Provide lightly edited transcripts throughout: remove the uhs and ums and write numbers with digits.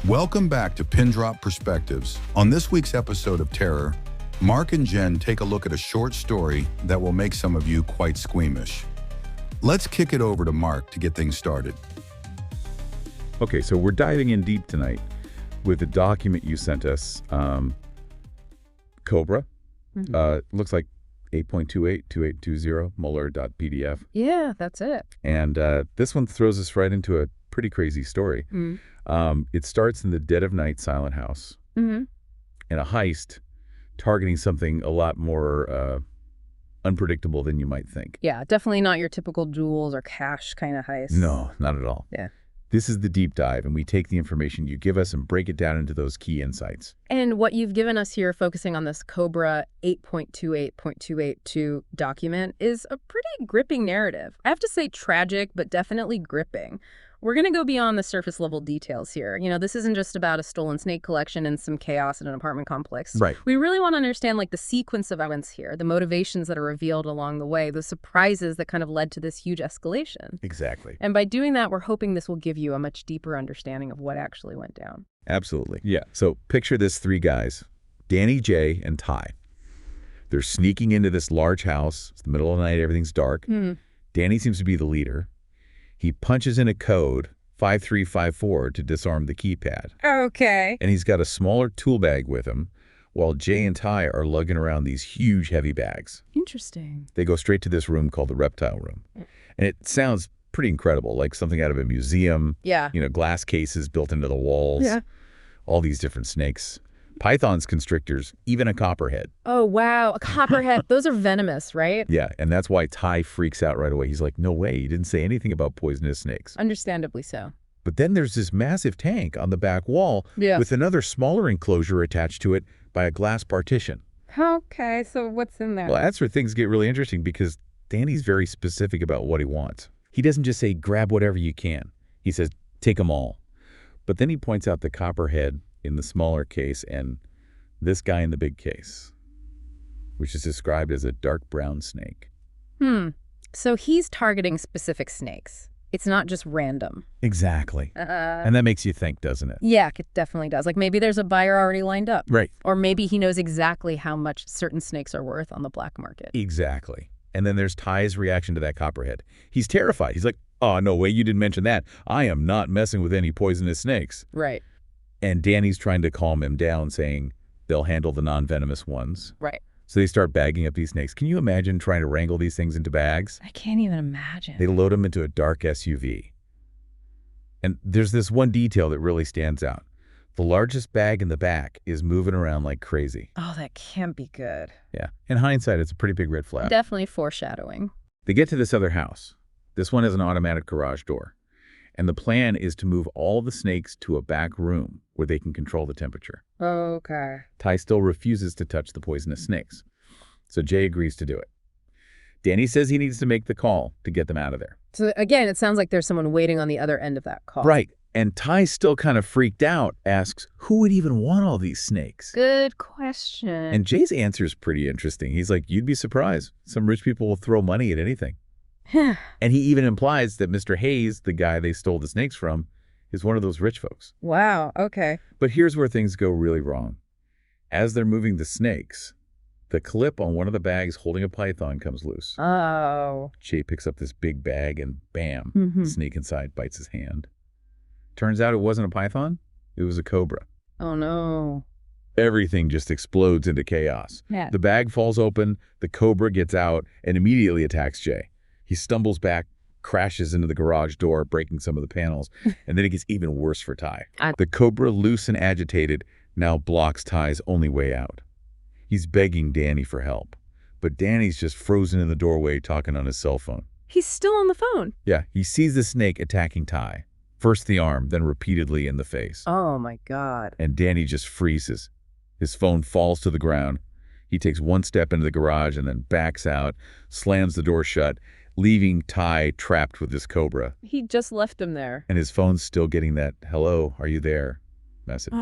Welcome back to Pindrop Perspectives. On this week's episode of Terror, Mark and Jen take a look at a short story that will make some of you quite squeamish. Let's kick it over to Mark to get things started. Okay, so we're diving in deep tonight with the document you sent us, Cobra. Looks like 8.282820 Muller.pdf. Yeah, that's it. And this one throws us right into a pretty crazy story. It starts in the dead of night silent house in a heist targeting something a lot more unpredictable than you might think. Yeah, definitely not your typical jewels or cash kind of heist. No, not at all. Yeah. This is the deep dive, and we take the information you give us and break it down into those key insights. And what you've given us here, focusing on this Cobra 8.28.282 document, is a pretty gripping narrative. I have to say tragic, but definitely gripping. We're going to go beyond the surface level details here. You know, this isn't just about a stolen snake collection and some chaos in an apartment complex. Right. We really want to understand like the sequence of events here, the motivations that are revealed along the way, the surprises that kind of led to this huge escalation. Exactly. And by doing that, we're hoping this will give you a much deeper understanding of what actually went down. Absolutely. Yeah. So picture this three guys, Danny, Jay, and Ty. They're sneaking into this large house. It's the middle of the night. Everything's dark. Danny seems to be the leader. He punches in a code, 5354, to disarm the keypad. Okay. And he's got a smaller tool bag with him, while Jay and Ty are lugging around these huge, heavy bags. Interesting. They go straight to this room called the reptile room. And it sounds pretty incredible, like something out of a museum. Yeah. You know, glass cases built into the walls. Yeah. All these different snakes. Pythons, constrictors, even a copperhead. Oh, wow. A copperhead. Those are venomous, right? Yeah, and that's why Ty freaks out right away. He's like, no way, you didn't say anything about poisonous snakes. Understandably so. But then there's this massive tank on the back wall with another smaller enclosure attached to it by a glass partition. Okay, so what's in there? Well, that's where things get really interesting because Danny's very specific about what he wants. He doesn't just say, grab whatever you can. He says, take them all. But then he points out the copperhead in the smaller case and this guy in the big case, which is described as a dark brown snake. So he's targeting specific snakes. It's not just random. Exactly. And that makes you think, doesn't it? Yeah, it definitely does. Like maybe there's a buyer already lined up. Right. Or maybe he knows exactly how much certain snakes are worth on the black market. Exactly. And then there's Ty's reaction to that copperhead. He's terrified. He's like, oh, no way, you didn't mention that. I am not messing with any poisonous snakes. Right. And Danny's trying to calm him down, saying they'll handle the non-venomous ones. Right. So they start bagging up these snakes. Can you imagine trying to wrangle these things into bags? I can't even imagine. They load them into a dark SUV. And there's this one detail that really stands out. The largest bag in the back is moving around like crazy. Oh, that can't be good. Yeah. In hindsight, it's a pretty big red flag. Definitely foreshadowing. They get to this other house. This one has an automatic garage door. And the plan is to move all the snakes to a back room where they can control the temperature. Okay. Ty still refuses to touch the poisonous snakes. So Jay agrees to do it. Danny says he needs to make the call to get them out of there. So again, it sounds like there's someone waiting on the other end of that call. Right. And Ty's still kind of freaked out, asks, who would even want all these snakes? Good question. And Jay's answer is pretty interesting. He's like, you'd be surprised. Some rich people will throw money at anything. And he even implies that Mr. Hayes, the guy they stole the snakes from, is one of those rich folks. Wow, okay. But here's where things go really wrong. As they're moving the snakes, the clip on one of the bags holding a python comes loose. Oh. Jay picks up this big bag and bam, the snake inside bites his hand. Turns out it wasn't a python, it was a cobra. Oh no. Everything just explodes into chaos. Yeah. The bag falls open, the cobra gets out and immediately attacks Jay. He stumbles back, crashes into the garage door, breaking some of the panels, and then it gets even worse for Ty. The cobra, loose and agitated, now blocks Ty's only way out. He's begging Danny for help, but Danny's just frozen in the doorway talking on his cell phone. He's still on the phone. Yeah, he sees the snake attacking Ty, first the arm, then repeatedly in the face. Oh my God. And Danny just freezes. His phone falls to the ground. He takes one step into the garage and then backs out, slams the door shut, leaving Ty trapped with this Cobra. He just left him there. And his phone's still getting that, "Hello, are you there?" message.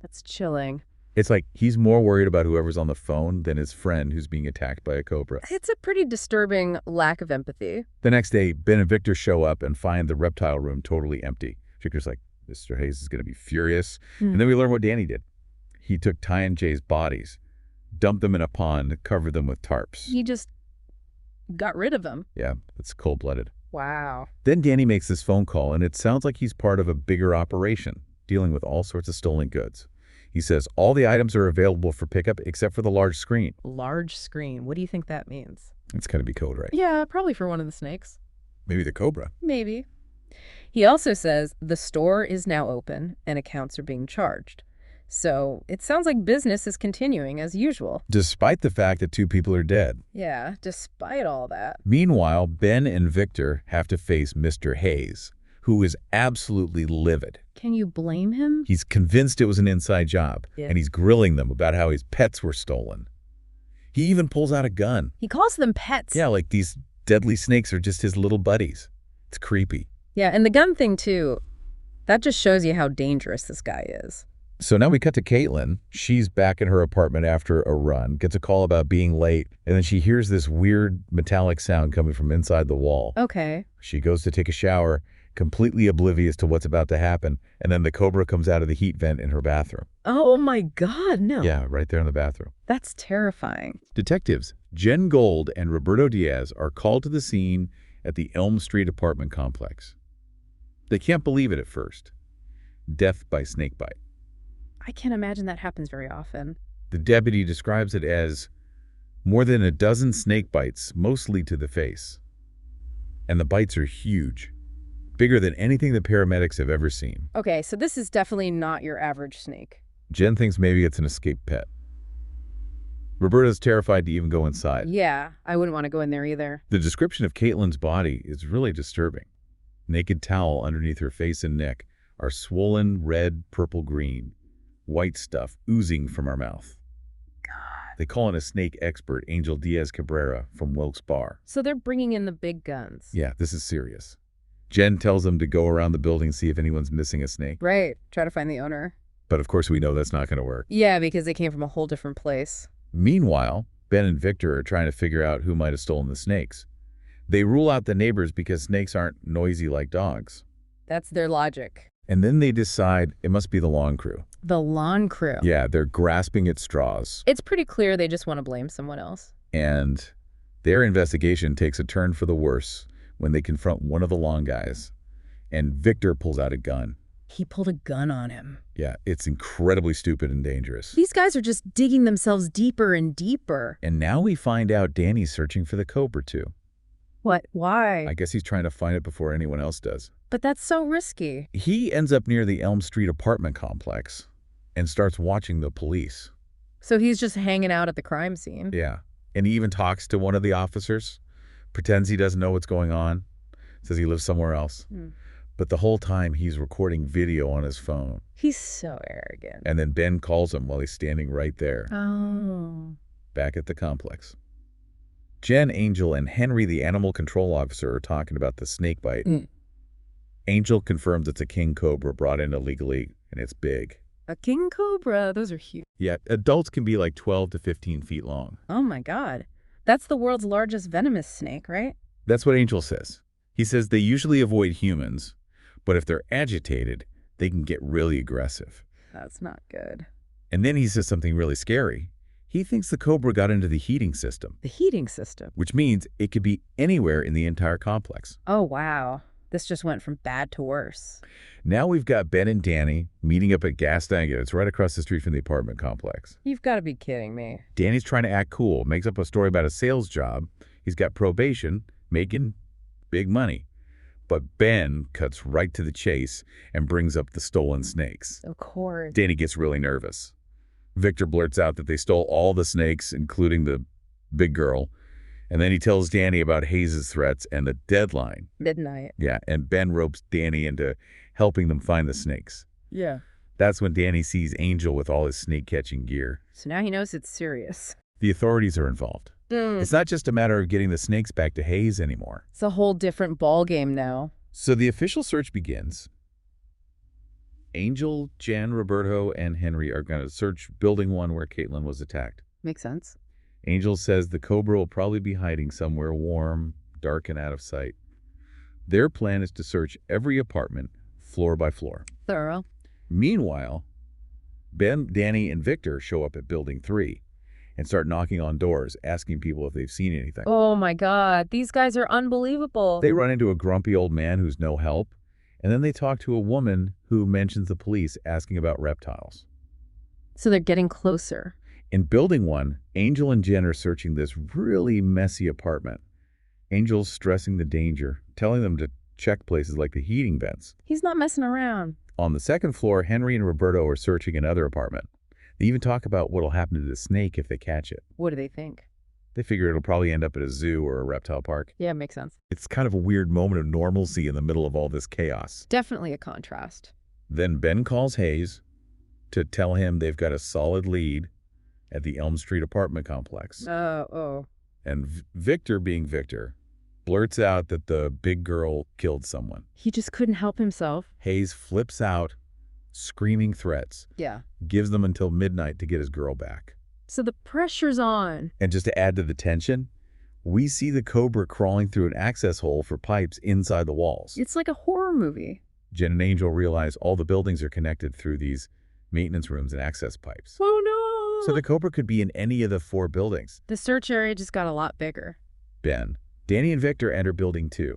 That's chilling. It's like he's more worried about whoever's on the phone than his friend who's being attacked by a Cobra. It's a pretty disturbing lack of empathy. The next day, Ben and Victor show up and find the reptile room totally empty. Victor's like, "Mr. Hayes is going to be furious." And then we learn what Danny did. He took Ty and Jay's bodies, dumped them in a pond, covered them with tarps. He just got rid of them. Yeah, it's cold-blooded. Wow. Then Danny makes this phone call, and it sounds like he's part of a bigger operation, dealing with all sorts of stolen goods. He says all the items are available for pickup except for the large screen. Large screen. What do you think that means? It's got to be code, right? Yeah, probably for one of the snakes. Maybe the Cobra. Maybe. He also says the store is now open and accounts are being charged. So it sounds like business is continuing as usual. Despite the fact that 2 people are dead. Yeah, despite all that. Meanwhile, Ben and Victor have to face Mr. Hayes, who is absolutely livid. Can you blame him? He's convinced it was an inside job, Yeah. and he's grilling them about how his pets were stolen. He even pulls out a gun. He calls them pets. Yeah, like these deadly snakes are just his little buddies. It's creepy. Yeah, and the gun thing too, that just shows you how dangerous this guy is. So now we cut to Caitlin. She's back in her apartment after a run, gets a call about being late, and then she hears this weird metallic sound coming from inside the wall. Okay. She goes to take a shower, completely oblivious to what's about to happen, and then the Cobra comes out of the heat vent in her bathroom. Oh my God, no. Yeah, right there in the bathroom. That's terrifying. Detectives Jen Gold and Roberto Diaz are called to the scene at the Elm Street apartment complex. They can't believe it at first. Death by snakebite. I can't imagine that happens very often. The deputy describes it as more than a dozen snake bites, mostly to the face. And the bites are huge, bigger than anything the paramedics have ever seen. Okay, so this is definitely not your average snake. Jen thinks maybe it's an escaped pet. Roberta's terrified to even go inside. Yeah, I wouldn't want to go in there either. The description of Caitlin's body is really disturbing. Naked towel underneath her face and neck are swollen red, purple-green. White stuff oozing from her mouth. God. They call in a snake expert, Angel Diaz Cabrera from Wilkes Barre. So they're bringing in the big guns. Yeah, this is serious. Jen tells them to go around the building, see if anyone's missing a snake. Right, try to find the owner. But of course we know that's not going to work. Yeah, because they came from a whole different place. Meanwhile, Ben and Victor are trying to figure out who might have stolen the snakes. They rule out the neighbors because snakes aren't noisy like dogs. That's their logic. And then they decide it must be the lawn crew. The lawn crew. Yeah, they're grasping at straws. It's pretty clear they just want to blame someone else. And their investigation takes a turn for the worse when they confront one of the lawn guys. And Victor pulls out a gun. He pulled a gun on him. Yeah, it's incredibly stupid and dangerous. These guys are just digging themselves deeper and deeper. And now we find out Danny's searching for the Cobra too. What? Why? I guess he's trying to find it before anyone else does. But that's so risky. He ends up near the Elm Street apartment complex and starts watching the police. So he's just hanging out at the crime scene. Yeah. And he even talks to one of the officers, pretends he doesn't know what's going on, says he lives somewhere else. But the whole time he's recording video on his phone. He's so arrogant. And then Ben calls him while he's standing right there. Oh. Back at the complex. Jen, Angel, and Henry, the animal control officer, are talking about the snake bite. Angel confirms it's a king cobra brought in illegally, and it's big. A king cobra? Those are huge. Yeah, adults can be like 12 to 15 feet long. Oh my God. That's the world's largest venomous snake, right? That's what Angel says. He says they usually avoid humans, but if they're agitated, they can get really aggressive. That's not good. And then he says something really scary. He thinks the cobra got into the heating system. The heating system? Which means it could be anywhere in the entire complex. Oh, wow. This just went from bad to worse. Now we've got Ben and Danny meeting up at Gastangia. It's right across the street from the apartment complex. You've got to be kidding me. Danny's trying to act cool, makes up a story about a sales job. He's got probation, making big money. But Ben cuts right to the chase and brings up the stolen snakes. Of course. Danny gets really nervous. Victor blurts out that they stole all the snakes, including the big girl. And then he tells Danny about Hayes' threats and the deadline. Midnight. Yeah, and Ben ropes Danny into helping them find the snakes. Yeah. That's when Danny sees Angel with all his snake-catching gear. So now he knows it's serious. The authorities are involved. It's not just a matter of getting the snakes back to Hayes anymore. It's a whole different ball game now. So the official search begins. Angel, Jen, Roberto, and Henry are going to search Building 1 where Caitlin was attacked. Makes sense. Angel says the Cobra will probably be hiding somewhere warm, dark, and out of sight. Their plan is to search every apartment, floor by floor. Thorough. Meanwhile, Ben, Danny, and Victor show up at Building 3 and start knocking on doors, asking people if they've seen anything. Oh my God, these guys are unbelievable. They run into a grumpy old man who's no help, and then they talk to a woman who mentions the police asking about reptiles. So they're getting closer. In Building 1, Angel and Jen are searching this really messy apartment. Angel's stressing the danger, telling them to check places like the heating vents. He's not messing around. On the second floor, Henry and Roberto are searching another apartment. They even talk about what'll happen to the snake if they catch it. What do they think? They figure it'll probably end up at a zoo or a reptile park. Yeah, makes sense. It's kind of a weird moment of normalcy in the middle of all this chaos. Definitely a contrast. Then Ben calls Hayes to tell him they've got a solid lead at the Elm Street apartment complex. And Victor, being Victor, blurts out that the big girl killed someone. He just couldn't help himself. Hayes flips out, screaming threats. Yeah. Gives them until midnight to get his girl back. So the pressure's on. And just to add to the tension, we see the Cobra crawling through an access hole for pipes inside the walls. It's like a horror movie. Jen and Angel realize all the buildings are connected through these maintenance rooms and access pipes. Oh no! So the Cobra could be in any of the 4 buildings. The search area just got a lot bigger. Ben, Danny, and Victor enter Building 2.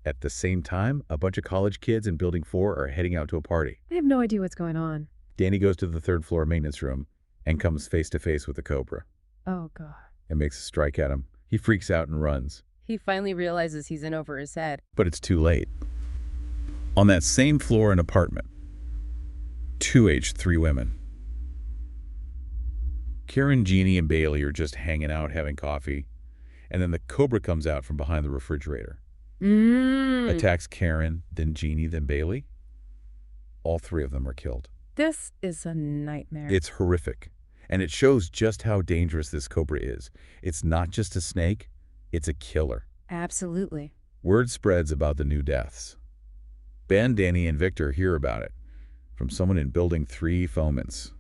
At the same time, a bunch of college kids in Building 4 are heading out to a party. I have no idea what's going on. Danny goes to the 3rd floor maintenance room and comes face to face with the Cobra. Oh, God. And makes a strike at him. He freaks out and runs. He finally realizes he's in over his head. But it's too late. On that same floor and apartment, 2 aged 3 women. Karen, Jeannie, and Bailey are just hanging out having coffee. And then the Cobra comes out from behind the refrigerator. Attacks Karen, then Jeannie, then Bailey. All 3 of them are killed. This is a nightmare. It's horrific. And it shows just how dangerous this Cobra is. It's not just a snake, it's a killer. Absolutely. Word spreads about the new deaths. Ben, Danny, and Victor hear about it from someone in Building 3 Foaments.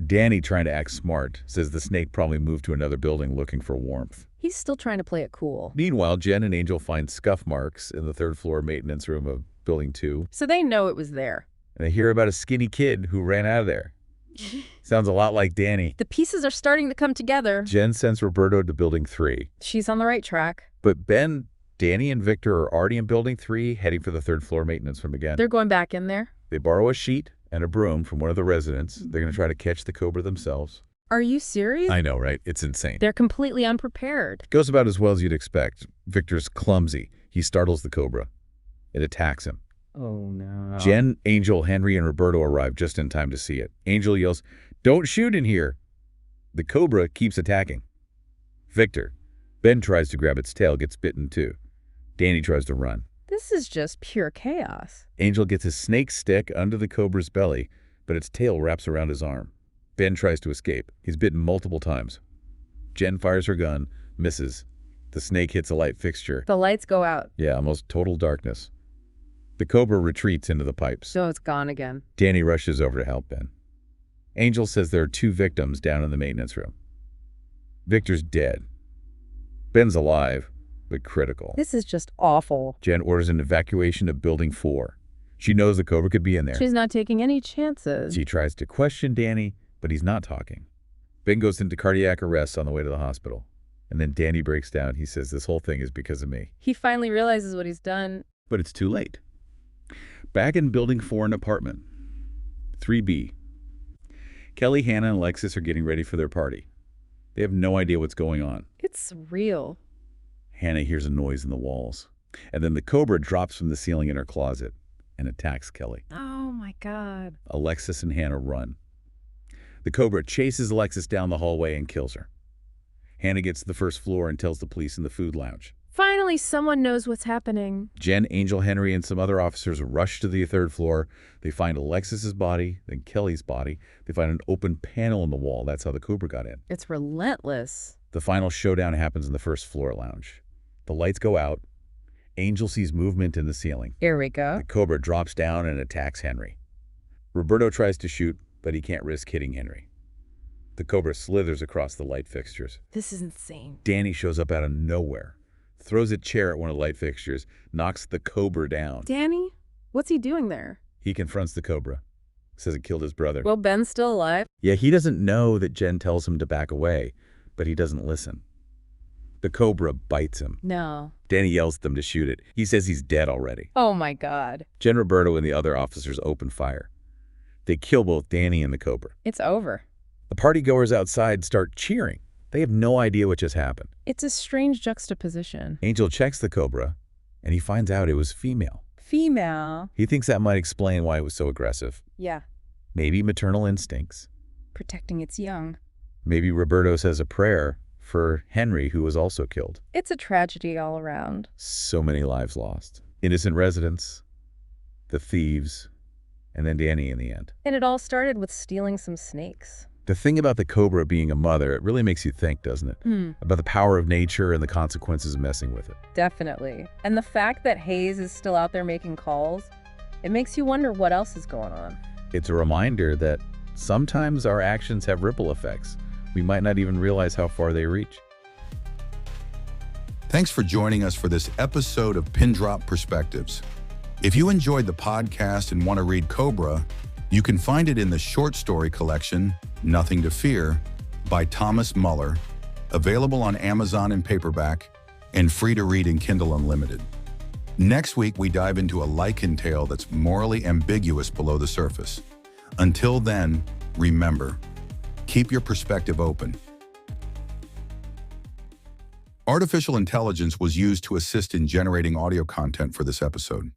Danny, trying to act smart, says the snake probably moved to another building looking for warmth. He's still trying to play it cool. Meanwhile, Jen and Angel find scuff marks in the 3rd floor maintenance room of Building 2. So they know it was there. And they hear about a skinny kid who ran out of there. Sounds a lot like Danny. The pieces are starting to come together. Jen sends Roberto to Building 3. She's on the right track. But Ben, Danny, and Victor are already in Building 3, heading for the 3rd floor maintenance room again. They're going back in there. They borrow a sheet and a broom from one of the residents. They're going to try to catch the Cobra themselves. Are you serious? I know, right? It's insane. They're completely unprepared. It goes about as well as you'd expect. Victor's clumsy. He startles the Cobra. It attacks him. Oh, no. Jen, Angel, Henry, and Roberto arrive just in time to see it. Angel yells, "Don't shoot in here!" The Cobra keeps attacking. Victor. Ben tries to grab its tail, gets bitten too. Danny tries to run. This is just pure chaos. Angel gets his snake stick under the Cobra's belly, but its tail wraps around his arm. Ben tries to escape. He's bitten multiple times. Jen fires her gun, misses. The snake hits a light fixture. The lights go out. Yeah, almost total darkness. The Cobra retreats into the pipes. So it's gone again. Danny rushes over to help Ben. Angel says there are 2 victims down in the maintenance room. Victor's dead. Ben's alive, but critical. This is just awful. Jen orders an evacuation of Building 4. She knows the Cobra could be in there. She's not taking any chances. She tries to question Danny, but he's not talking. Ben goes into cardiac arrest on the way to the hospital. And then Danny breaks down. He says, "This whole thing is because of me." He finally realizes what he's done. But it's too late. Back in Building 4, an apartment. 3B. Kelly, Hannah, and Alexis are getting ready for their party. They have no idea what's going on. It's real. Hannah hears a noise in the walls. And then the Cobra drops from the ceiling in her closet and attacks Kelly. Oh, my God. Alexis and Hannah run. The Cobra chases Alexis down the hallway and kills her. Hannah gets to the 1st floor and tells the police in the food lounge. Finally, someone knows what's happening. Jen, Angel, Henry, and some other officers rush to the third floor. They find Alexis's body, then Kelly's body. They find an open panel in the wall. That's how the Cobra got in. It's relentless. The final showdown happens in the first floor lounge. The lights go out. Angel sees movement in the ceiling. Here we go. The Cobra drops down and attacks Henry. Roberto tries to shoot, but he can't risk hitting Henry. The Cobra slithers across the light fixtures. This is insane. Danny shows up out of nowhere, throws a chair at one of the light fixtures, knocks the Cobra down. Danny? What's he doing there? He confronts the Cobra, says it killed his brother. Well, Ben's still alive. Yeah, he doesn't know that Jen tells him to back away, but he doesn't listen. The Cobra bites him. No. Danny yells at them to shoot it. He says he's dead already. Oh my God. Jen, Roberto, and the other officers open fire. They kill both Danny and the Cobra. It's over. The partygoers outside start cheering. They have no idea what just happened. It's a strange juxtaposition. Angel checks the Cobra, and he finds out it was female. Female? He thinks that might explain why it was so aggressive. Yeah. Maybe maternal instincts. Protecting its young. Maybe Roberto says a prayer for Henry, who was also killed. It's a tragedy all around. So many lives lost. Innocent residents, the thieves, and then Danny in the end. And it all started with stealing some snakes. The thing about the Cobra being a mother, it really makes you think, doesn't it? About the power of nature and the consequences of messing with it. Definitely. And the fact that Hayes is still out there making calls, it makes you wonder what else is going on. It's a reminder that sometimes our actions have ripple effects. We might not even realize how far they reach. Thanks for joining us for this episode of Pindrop Perspectives. If you enjoyed the podcast and want to read Cobra, you can find it in the short story collection, Nothing to Fear, by Thomas Muller, available on Amazon in paperback and free to read in Kindle Unlimited. Next week, we dive into a lichen tale that's morally ambiguous below the surface. Until then, remember, keep your perspective open. Artificial intelligence was used to assist in generating audio content for this episode.